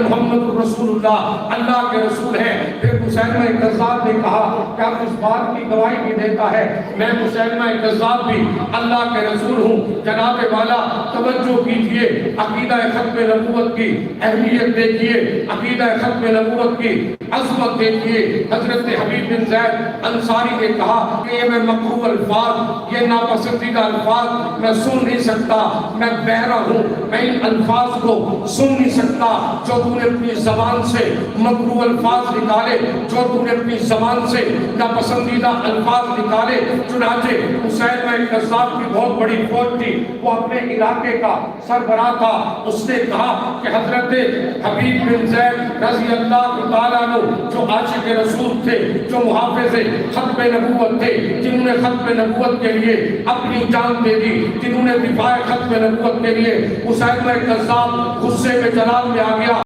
محمد رسول اللہ اللہ کے رسول ہیں۔ پھر مسیلمہ کذاب نے کہا کہ آپ اس بات کی گواہی بھی دیتا ہے میں مسیلمہ کذاب بھی اللہ کے رسول ہوں۔ جناب والا توجہ کیجئے، عقیدہ ختم نبوت کی اہمیت دیکھیے، عقیدہ ختم نبوت کی عظمت دیکھیے۔ حضرت حبیب بن زید انصاری نے کہا کہ یہ میں مکروہ الفاظ، یہ ناپسندیدہ الفاظ میں سن نہیں سکتا، میں بہرا ہوں، میں ان الفاظ کو سن نہیں سکتا جو تو نے اپنی زبان سے مکروہ الفاظ نکالے، جو تو نے اپنی زبان سے ناپسندیدہ الفاظ نکالے۔ چنانچہ مسیلمہ کذاب کی بہت بڑی فوج تھی، وہ اپنے علاقے کا سربراہ تھا، اس نے کہا کہ حضرت حبیب بن زید رضی اللہ تعالیٰ عنہ جو عاشق رسول تھے، جو محافظ ختم نبوت تھے، جنہوں نے ختم نبوت کے لیے اپنی جان دے دی، جنہوں نے دفاع ختم نبوت کے لیے، مسیلمہ کذاب غصے میں جلال میں آ گیا۔